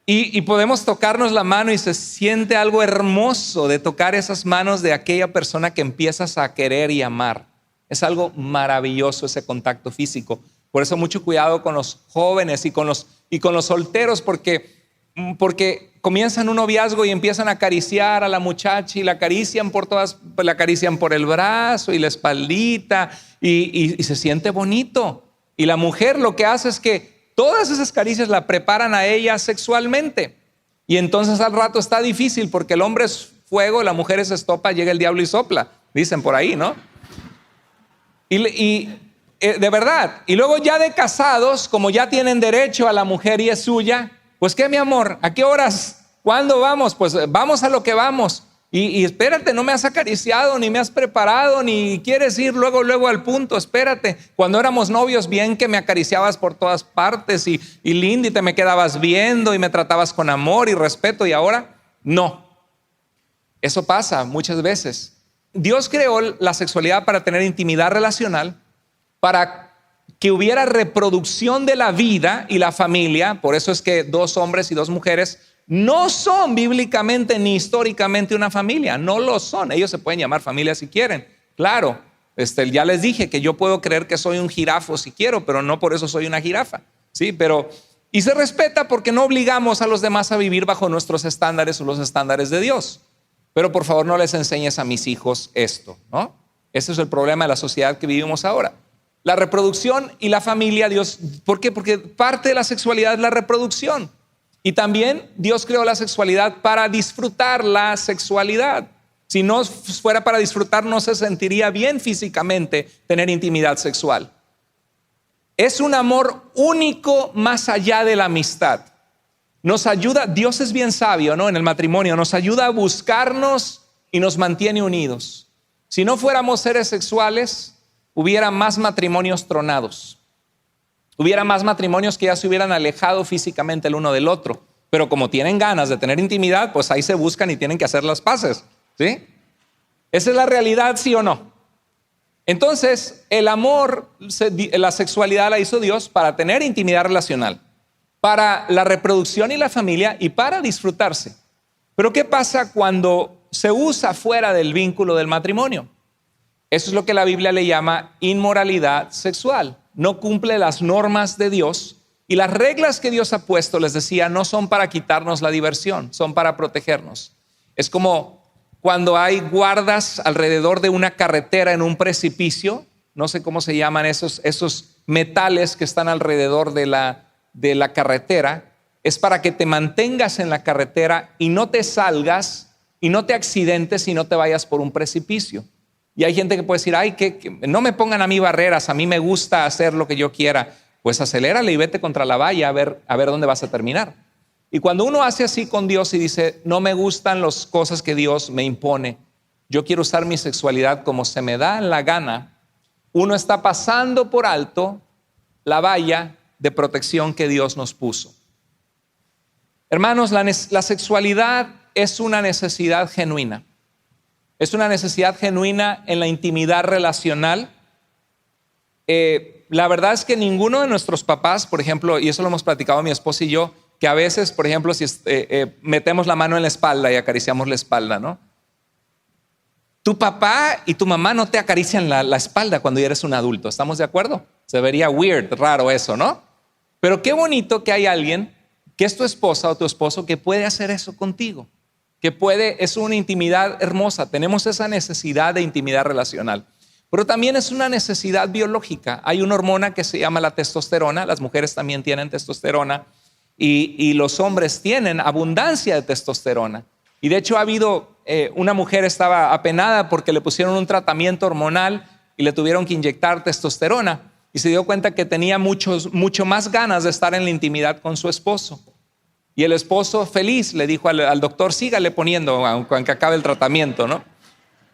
Y podemos tocarnos la mano y se siente algo hermoso de tocar esas manos de aquella persona que empiezas a querer y amar. Es algo maravilloso ese contacto físico. Por eso mucho cuidado con los jóvenes y con los solteros porque comienzan un noviazgo y empiezan a acariciar a la muchacha y la acarician la acarician por el brazo y la espaldita y se siente bonito. Y la mujer lo que hace es que todas esas caricias la preparan a ella sexualmente. Y entonces al rato está difícil porque el hombre es fuego, la mujer es estopa, llega el diablo y sopla, dicen por ahí, ¿no? De verdad, y luego ya de casados, como ya tienen derecho a la mujer y es suya, pues qué, mi amor, ¿a qué horas? ¿Cuándo vamos? Pues vamos a lo que vamos. Y espérate, no me has acariciado, ni me has preparado, ni quieres ir luego al punto. Espérate, cuando éramos novios, bien que me acariciabas por todas partes y lindo, y te me quedabas viendo y me tratabas con amor y respeto, y ahora no. Eso pasa muchas veces. Dios creó la sexualidad para tener intimidad relacional, para que hubiera reproducción de la vida y la familia. Por eso es que 2 hombres y 2 mujeres no son bíblicamente ni históricamente una familia, no lo son. Ellos se pueden llamar familia si quieren, claro. Ya les dije que yo puedo creer que soy un jirafo si quiero, pero no por eso soy una jirafa, ¿sí? Y se respeta porque no obligamos a los demás a vivir bajo nuestros estándares o los estándares de Dios. Pero por favor no les enseñes a mis hijos esto, ¿no? Ese es el problema de la sociedad que vivimos ahora. La reproducción y la familia, Dios, ¿por qué? Porque parte de la sexualidad es la reproducción. Y también Dios creó la sexualidad para disfrutar la sexualidad. Si no fuera para disfrutar, no se sentiría bien físicamente tener intimidad sexual. Es un amor único más allá de la amistad. Nos ayuda, Dios es bien sabio, ¿no? En el matrimonio nos ayuda a buscarnos y nos mantiene unidos. Si no fuéramos seres sexuales, hubiera más matrimonios tronados. Hubiera más matrimonios que ya se hubieran alejado físicamente el uno del otro. Pero como tienen ganas de tener intimidad, pues ahí se buscan y tienen que hacer las paces, ¿sí? Esa es la realidad, ¿sí o no? Entonces, el amor, la sexualidad la hizo Dios para tener intimidad relacional, para la reproducción y la familia y para disfrutarse. Pero ¿qué pasa cuando se usa fuera del vínculo del matrimonio? Eso es lo que la Biblia le llama inmoralidad sexual. No cumple las normas de Dios y las reglas que Dios ha puesto, les decía, no son para quitarnos la diversión, son para protegernos. Es como cuando hay guardas alrededor de una carretera en un precipicio, no sé cómo se llaman esos metales que están alrededor de la carretera, es para que te mantengas en la carretera y no te salgas y no te accidentes y no te vayas por un precipicio. Y hay gente que puede decir, ay, que no me pongan a mí barreras, a mí me gusta hacer lo que yo quiera. Pues acelérale y vete contra la valla a ver dónde vas a terminar. Y cuando uno hace así con Dios y dice, no me gustan las cosas que Dios me impone, yo quiero usar mi sexualidad como se me da la gana, uno está pasando por alto la valla de protección que Dios nos puso. Hermanos, la sexualidad es una necesidad genuina. Es una necesidad genuina en la intimidad relacional. La verdad es que ninguno de nuestros papás, por ejemplo, y eso lo hemos platicado mi esposa y yo, que a veces, por ejemplo, si metemos la mano en la espalda y acariciamos la espalda, ¿no? Tu papá y tu mamá no te acarician la espalda cuando ya eres un adulto, ¿estamos de acuerdo? Se vería weird, raro eso, ¿no? Pero qué bonito que hay alguien que es tu esposa o tu esposo que puede hacer eso contigo. Es una intimidad hermosa. Tenemos esa necesidad de intimidad relacional, pero también es una necesidad biológica. Hay una hormona que se llama la testosterona. Las mujeres también tienen testosterona y los hombres tienen abundancia de testosterona. Y de hecho ha habido, una mujer estaba apenada porque le pusieron un tratamiento hormonal y le tuvieron que inyectar testosterona y se dio cuenta que tenía mucho más ganas de estar en la intimidad con su esposo. Y el esposo feliz le dijo al doctor, sígale poniendo aunque acabe el tratamiento, ¿no?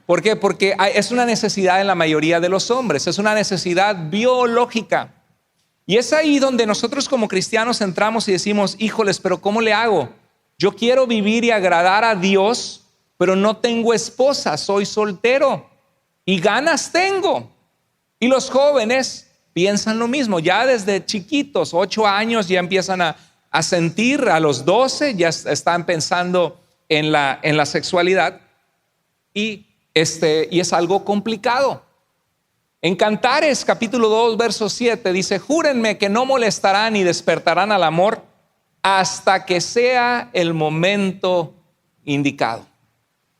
¿Por qué? Porque es una necesidad en la mayoría de los hombres, es una necesidad biológica. Y es ahí donde nosotros como cristianos entramos y decimos, híjoles, pero ¿cómo le hago? Yo quiero vivir y agradar a Dios, pero no tengo esposa, soy soltero y ganas tengo. Y los jóvenes piensan lo mismo, ya desde chiquitos, 8 años ya empiezan a sentir, a los 12 ya están pensando en la sexualidad y es algo complicado. En Cantares capítulo 2 verso 7 dice, júrenme que no molestarán ni despertarán al amor hasta que sea el momento indicado.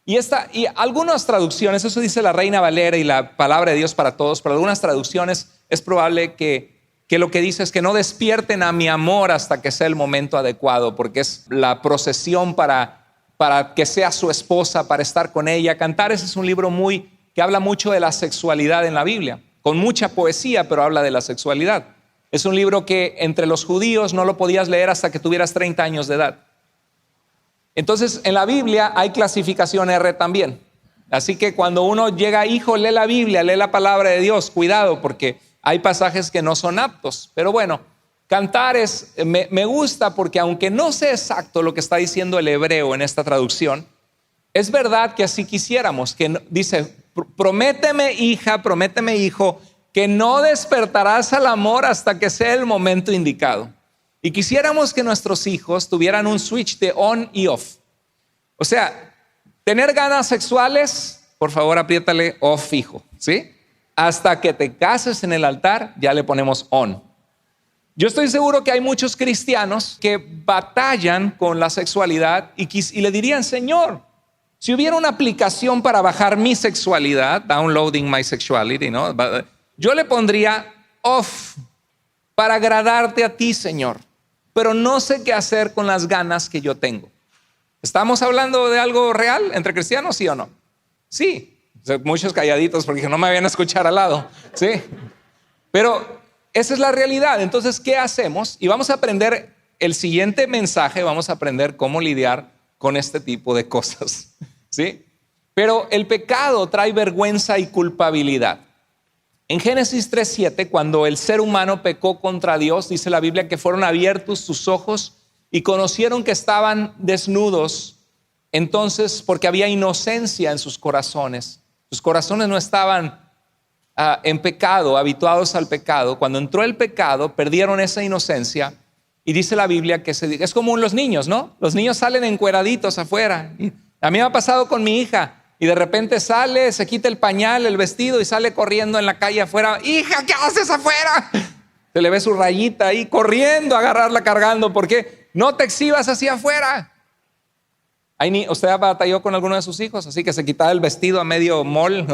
Y algunas traducciones, eso dice la Reina Valera y la Palabra de Dios para Todos, pero algunas traducciones es probable que que lo que dice es que no despierten a mi amor hasta que sea el momento adecuado, porque es la procesión para que sea su esposa, para estar con ella. Cantares es un libro que habla mucho de la sexualidad en la Biblia, con mucha poesía, pero habla de la sexualidad. Es un libro que entre los judíos no lo podías leer hasta que tuvieras 30 años de edad. Entonces, en la Biblia hay clasificación R también. Así que cuando uno llega, hijo, lee la Biblia, lee la palabra de Dios, cuidado, porque hay pasajes que no son aptos. Pero bueno, Cantares me gusta porque aunque no sé exacto lo que está diciendo el hebreo en esta traducción, es verdad que así quisiéramos, que dice, prométeme hija, prométeme hijo, que no despertarás al amor hasta que sea el momento indicado. Y quisiéramos que nuestros hijos tuvieran un switch de on y off. O sea, tener ganas sexuales, por favor apriétale off, hijo, ¿sí? Hasta que te cases en el altar, ya le ponemos on. Yo estoy seguro que hay muchos cristianos que batallan con la sexualidad y le dirían, Señor, si hubiera una aplicación para bajar mi sexualidad, downloading my sexuality, ¿no? Yo le pondría off para agradarte a ti, Señor, pero no sé qué hacer con las ganas que yo tengo. ¿Estamos hablando de algo real entre cristianos, sí o no? Sí, muchos calladitos porque no me vayan a escuchar al lado, sí. Pero esa es la realidad. Entonces, ¿qué hacemos? Y vamos a aprender el siguiente mensaje, vamos a aprender cómo lidiar con este tipo de cosas, ¿sí? Pero el pecado trae vergüenza y culpabilidad. En Génesis 3:7, cuando el ser humano pecó contra Dios, dice la Biblia que fueron abiertos sus ojos y conocieron que estaban desnudos. Entonces, porque había inocencia en sus corazones. Sus corazones no estaban en pecado, habituados al pecado. Cuando entró el pecado, perdieron esa inocencia. Y dice la Biblia que es como los niños, ¿no? Los niños salen encueraditos afuera. Y a mí me ha pasado con mi hija. Y de repente sale, se quita el pañal, el vestido y sale corriendo en la calle afuera. Hija, ¿qué haces afuera? Se le ve su rayita ahí corriendo a agarrarla cargando. ¿Por qué? No te exhibas así afuera. ¿Usted batalló con alguno de sus hijos? Así que se quitaba el vestido a medio mall,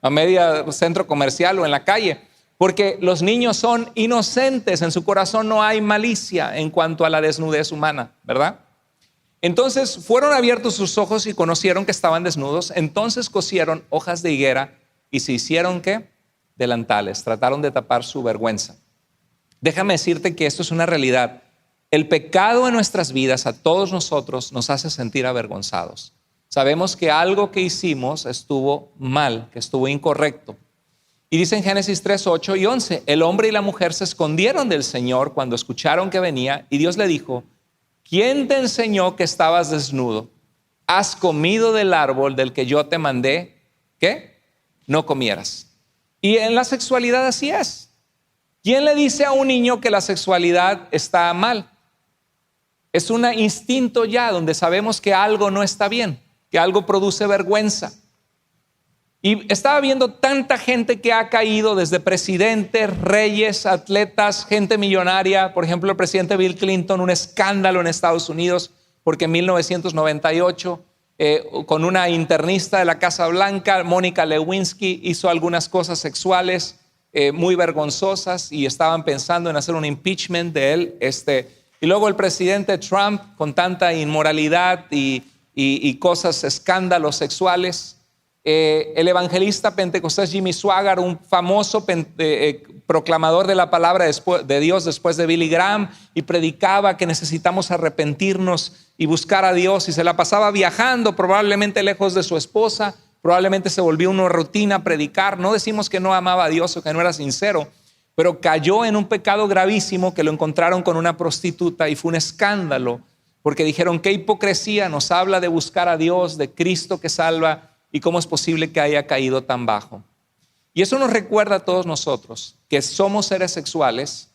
a medio centro comercial o en la calle. Porque los niños son inocentes, en su corazón no hay malicia en cuanto a la desnudez humana, ¿verdad? Entonces fueron abiertos sus ojos y conocieron que estaban desnudos. Entonces cosieron hojas de higuera y se hicieron ¿qué? Delantales. Trataron de tapar su vergüenza. Déjame decirte que esto es una realidad. El pecado en nuestras vidas a todos nosotros nos hace sentir avergonzados. Sabemos que algo que hicimos estuvo mal, que estuvo incorrecto. Y dice en Génesis 3:8 y 11, el hombre y la mujer se escondieron del Señor cuando escucharon que venía y Dios le dijo, ¿quién te enseñó que estabas desnudo? ¿Has comido del árbol del que yo te mandé? ¿Qué? No comieras. Y en la sexualidad así es. ¿Quién le dice a un niño que la sexualidad está mal? Es un instinto ya donde sabemos que algo no está bien, que algo produce vergüenza. Y estaba viendo tanta gente que ha caído, desde presidentes, reyes, atletas, gente millonaria. Por ejemplo, el presidente Bill Clinton, un escándalo en Estados Unidos, porque en 1998, con una internista de la Casa Blanca, Mónica Lewinsky, hizo algunas cosas sexuales muy vergonzosas y estaban pensando en hacer un impeachment de él. Y luego el presidente Trump, con tanta inmoralidad y cosas, escándalos sexuales. El evangelista pentecostés Jimmy Swaggart, un famoso proclamador de la palabra de Dios después de Billy Graham, y predicaba que necesitamos arrepentirnos y buscar a Dios, y se la pasaba viajando, probablemente lejos de su esposa, probablemente se volvió una rutina predicar. No decimos que no amaba a Dios o que no era sincero, pero cayó en un pecado gravísimo que lo encontraron con una prostituta y fue un escándalo, porque dijeron qué hipocresía, nos habla de buscar a Dios, de Cristo que salva, y cómo es posible que haya caído tan bajo. Y eso nos recuerda a todos nosotros que somos seres sexuales,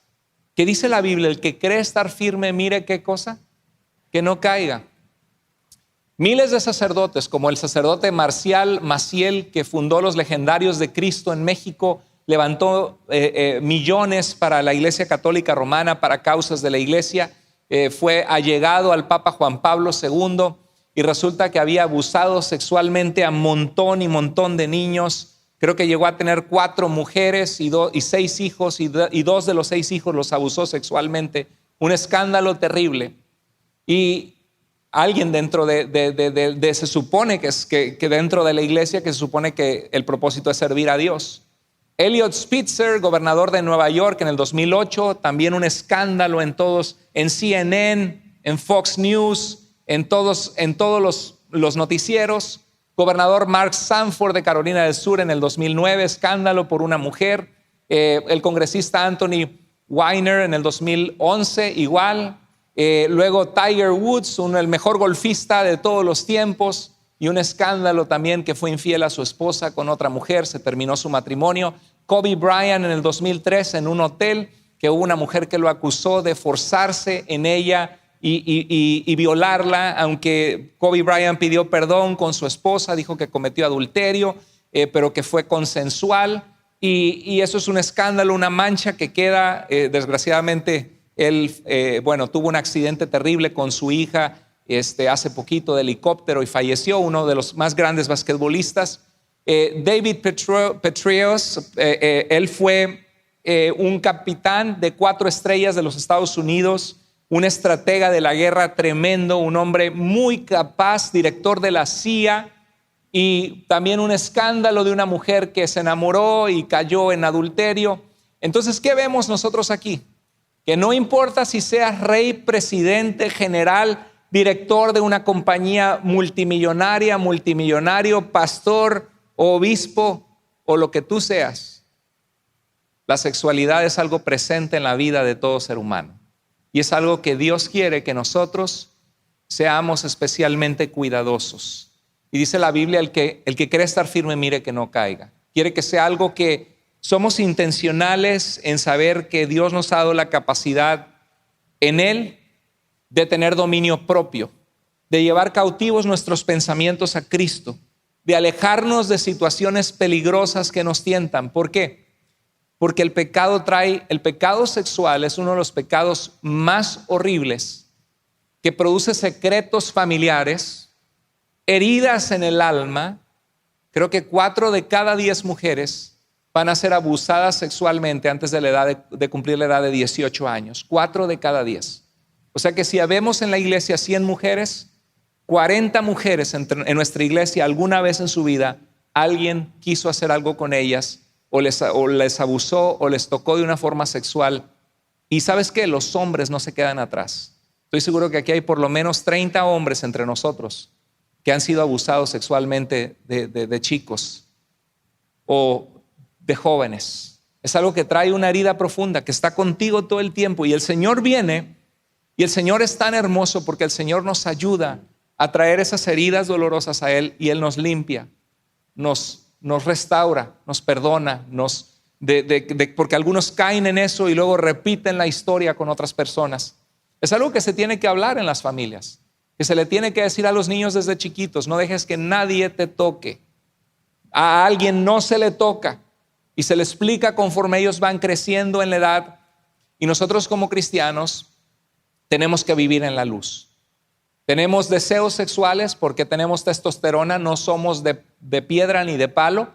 que dice la Biblia, el que cree estar firme, mire qué cosa, que no caiga. Miles de sacerdotes, como el sacerdote Marcial Maciel, que fundó los Legionarios de Cristo en México, levantó millones para la Iglesia Católica Romana, para causas de la Iglesia, fue allegado al Papa Juan Pablo II, y resulta que había abusado sexualmente a montón y montón de niños. Creo que llegó a tener 4 mujeres y 6 hijos, y 2 de los 6 hijos los abusó sexualmente. Un escándalo terrible. Y alguien dentro se supone que dentro de la iglesia, que se supone que el propósito es servir a Dios. Eliot Spitzer, gobernador de Nueva York en el 2008, también un escándalo en CNN, en Fox News, en todos los noticieros. Gobernador Mark Sanford de Carolina del Sur en el 2009, escándalo por una mujer. El congresista Anthony Weiner en el 2011, igual. Luego Tiger Woods, el mejor golfista de todos los tiempos, y un escándalo también que fue infiel a su esposa con otra mujer, se terminó su matrimonio. Kobe Bryant en el 2003 en un hotel, que hubo una mujer que lo acusó de forzarse en ella y violarla, aunque Kobe Bryant pidió perdón con su esposa, dijo que cometió adulterio, pero que fue consensual, y eso es un escándalo, una mancha que queda, desgraciadamente. Él, tuvo un accidente terrible con su hija hace poquito de helicóptero y falleció, uno de los más grandes basquetbolistas. David Petraeus, él fue un capitán de 4 estrellas de los Estados Unidos, un estratega de la guerra tremendo, un hombre muy capaz, director de la CIA, y también un escándalo de una mujer que se enamoró y cayó en adulterio. Entonces, ¿qué vemos nosotros aquí? Que no importa si seas rey, presidente, general, director de una compañía multimillonario, pastor o obispo o lo que tú seas, la sexualidad es algo presente en la vida de todo ser humano. Y es algo que Dios quiere que nosotros seamos especialmente cuidadosos. Y dice la Biblia, el que quiere estar firme, mire que no caiga. Quiere que sea algo que somos intencionales en saber que Dios nos ha dado la capacidad en Él de tener dominio propio, de llevar cautivos nuestros pensamientos a Cristo, de alejarnos de situaciones peligrosas que nos tientan. ¿Por qué? Porque el pecado sexual es uno de los pecados más horribles, que produce secretos familiares, heridas en el alma. Creo que 4 de cada 10 mujeres van a ser abusadas sexualmente antes de cumplir la edad de 18 años. 4 de cada 10. O sea que si habemos en la iglesia 100 mujeres, 40 mujeres en nuestra iglesia alguna vez en su vida, alguien quiso hacer algo con ellas, o les abusó o les tocó de una forma sexual. Y ¿sabes qué? Los hombres no se quedan atrás. Estoy seguro que aquí hay por lo menos 30 hombres entre nosotros que han sido abusados sexualmente de chicos o de jóvenes. Es algo que trae una herida profunda, que está contigo todo el tiempo. Y el Señor viene, y el Señor es tan hermoso porque el Señor nos ayuda a traer esas heridas dolorosas a Él, y Él nos limpia, nos restaura, nos perdona, porque algunos caen en eso y luego repiten la historia con otras personas. Es algo que se tiene que hablar en las familias, que se le tiene que decir a los niños desde chiquitos: no dejes que nadie te toque. A alguien no se le toca, y se le explica conforme ellos van creciendo en la edad. Y nosotros como cristianos tenemos que vivir en la luz. Tenemos deseos sexuales porque tenemos testosterona, no somos de piedra ni de palo,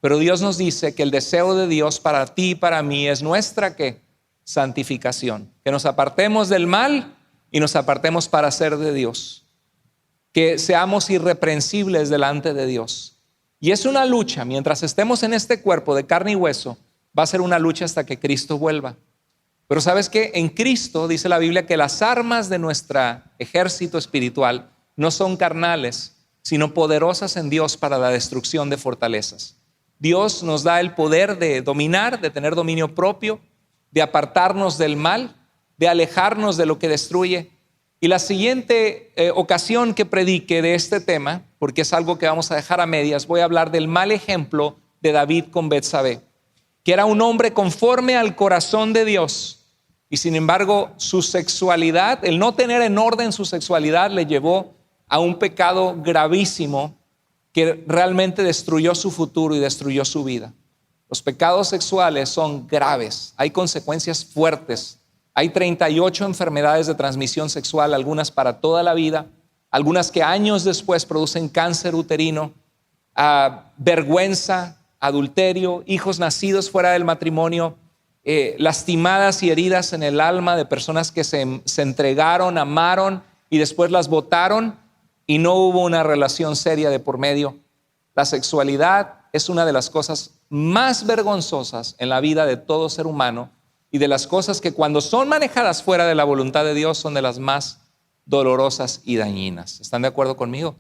pero Dios nos dice que el deseo de Dios para ti y para mí es nuestra ¿qué? Santificación, que nos apartemos del mal y nos apartemos para ser de Dios, que seamos irreprensibles delante de Dios. Y es una lucha, mientras estemos en este cuerpo de carne y hueso, va a ser una lucha hasta que Cristo vuelva. Pero ¿sabes qué? En Cristo dice la Biblia que las armas de nuestro ejército espiritual no son carnales, sino poderosas en Dios para la destrucción de fortalezas. Dios nos da el poder de dominar, de tener dominio propio, de apartarnos del mal, de alejarnos de lo que destruye. Y la siguiente ocasión que predique de este tema, porque es algo que vamos a dejar a medias, voy a hablar del mal ejemplo de David con Betsabé, que era un hombre conforme al corazón de Dios, y sin embargo su sexualidad, el no tener en orden su sexualidad, le llevó a un pecado gravísimo que realmente destruyó su futuro y destruyó su vida. Los pecados sexuales son graves, hay consecuencias fuertes. Hay 38 enfermedades de transmisión sexual, algunas para toda la vida, algunas que años después producen cáncer uterino, vergüenza, adulterio, hijos nacidos fuera del matrimonio, lastimadas y heridas en el alma de personas que se entregaron, amaron y después las botaron y no hubo una relación seria de por medio. La sexualidad es una de las cosas más vergonzosas en la vida de todo ser humano y de las cosas que cuando son manejadas fuera de la voluntad de Dios son de las más dolorosas y dañinas. ¿Están de acuerdo conmigo?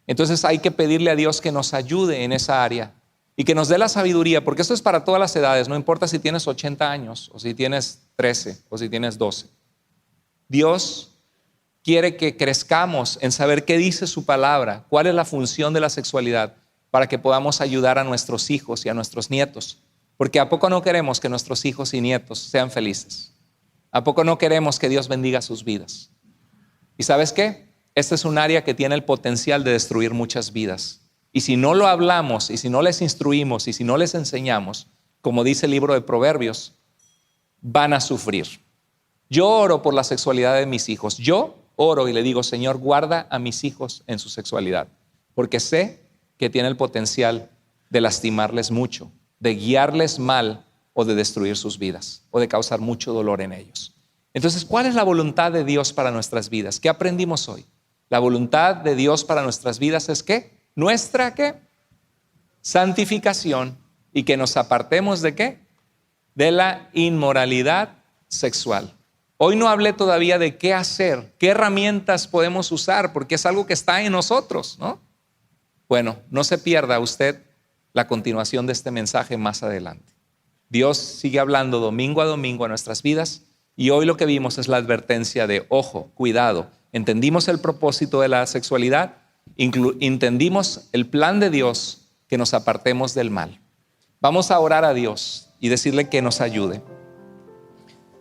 Entonces hay que pedirle a Dios que nos ayude en esa área y que nos dé la sabiduría, porque esto es para todas las edades, no importa si tienes 80 años o si tienes 13 o si tienes 12. Dios quiere que crezcamos en saber qué dice su palabra, cuál es la función de la sexualidad, para que podamos ayudar a nuestros hijos y a nuestros nietos. Porque ¿a poco no queremos que nuestros hijos y nietos sean felices? ¿A poco no queremos que Dios bendiga sus vidas? ¿Y sabes qué? Este es un área que tiene el potencial de destruir muchas vidas. Y si no lo hablamos, y si no les instruimos, y si no les enseñamos, como dice el libro de Proverbios, van a sufrir. Yo oro por la sexualidad de mis hijos. Yo oro y le digo, Señor, guarda a mis hijos en su sexualidad, porque sé que tiene el potencial de lastimarles mucho, de guiarles mal o de destruir sus vidas o de causar mucho dolor en ellos. Entonces, ¿cuál es la voluntad de Dios para nuestras vidas? ¿Qué aprendimos hoy? La voluntad de Dios para nuestras vidas es ¿qué? Nuestra ¿qué? Santificación y que nos apartemos ¿de qué? De la inmoralidad sexual. Hoy no hablé todavía de qué hacer, qué herramientas podemos usar, porque es algo que está en nosotros, ¿no? Bueno, no se pierda usted la continuación de este mensaje más adelante. Dios sigue hablando domingo a domingo a nuestras vidas y hoy lo que vimos es la advertencia de, ojo, cuidado, entendimos el propósito de la sexualidad, entendimos el plan de Dios, que nos apartemos del mal. Vamos a orar a Dios y decirle que nos ayude.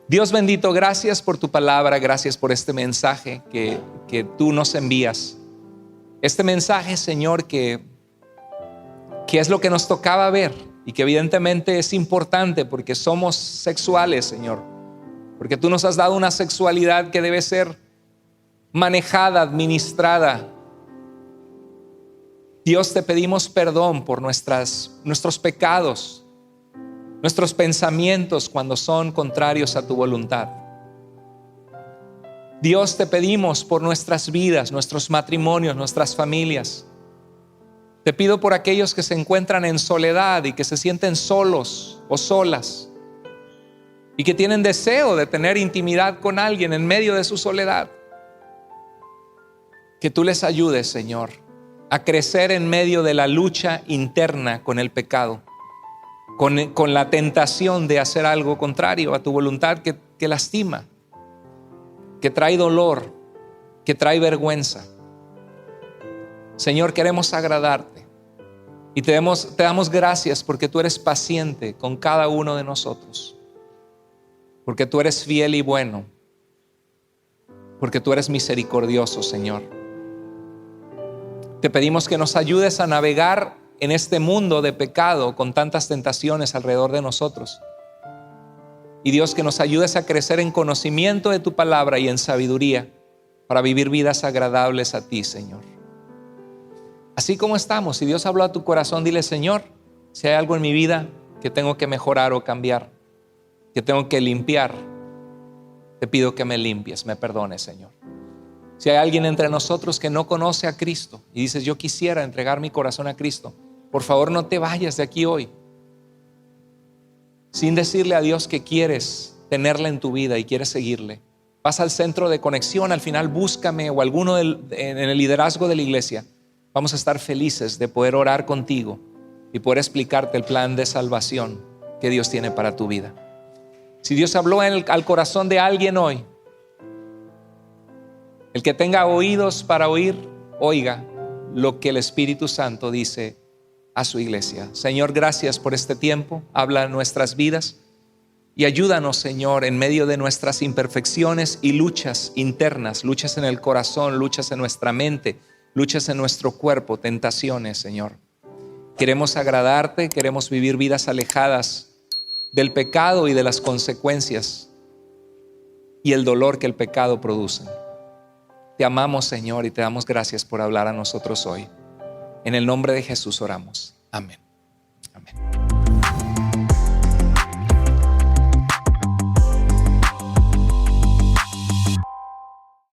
Dios bendito, gracias por tu palabra, gracias por este mensaje que tú nos envías. Este mensaje, Señor, que es lo que nos tocaba ver y que evidentemente es importante porque somos sexuales, Señor. Porque tú nos has dado una sexualidad que debe ser manejada, administrada. Dios, te pedimos perdón por nuestros pecados, nuestros pensamientos cuando son contrarios a tu voluntad. Dios, te pedimos por nuestras vidas, nuestros matrimonios, nuestras familias. Te pido por aquellos que se encuentran en soledad y que se sienten solos o solas y que tienen deseo de tener intimidad con alguien en medio de su soledad. Que tú les ayudes, Señor, a crecer en medio de la lucha interna con el pecado, con la tentación de hacer algo contrario a tu voluntad que lastima, que trae dolor, que trae vergüenza. Señor, queremos agradarte y te damos gracias porque tú eres paciente con cada uno de nosotros, porque tú eres fiel y bueno, porque tú eres misericordioso, Señor. Te pedimos que nos ayudes a navegar en este mundo de pecado con tantas tentaciones alrededor de nosotros. Y Dios, que nos ayudes a crecer en conocimiento de tu palabra y en sabiduría para vivir vidas agradables a ti, Señor. Así como estamos, si Dios habló a tu corazón, dile, Señor, si hay algo en mi vida que tengo que mejorar o cambiar, que tengo que limpiar, te pido que me limpies, me perdones, Señor. Si hay alguien entre nosotros que no conoce a Cristo y dices, yo quisiera entregar mi corazón a Cristo, por favor no te vayas de aquí hoy sin decirle a Dios que quieres tenerle en tu vida y quieres seguirle. Vas al centro de conexión, al final búscame o alguno en el liderazgo de la iglesia. Vamos a estar felices de poder orar contigo y poder explicarte el plan de salvación que Dios tiene para tu vida. Si Dios habló al corazón de alguien hoy, el que tenga oídos para oír, oiga lo que el Espíritu Santo dice a su iglesia. Señor, gracias por este tiempo. Habla en nuestras vidas y ayúdanos, Señor, en medio de nuestras imperfecciones y luchas internas, luchas en el corazón, luchas en nuestra mente, luchas en nuestro cuerpo, tentaciones, Señor. Queremos agradarte, queremos vivir vidas alejadas del pecado y de las consecuencias y el dolor que el pecado produce. Te amamos, Señor, y te damos gracias por hablar a nosotros hoy. En el nombre de Jesús oramos. Amén. Amén.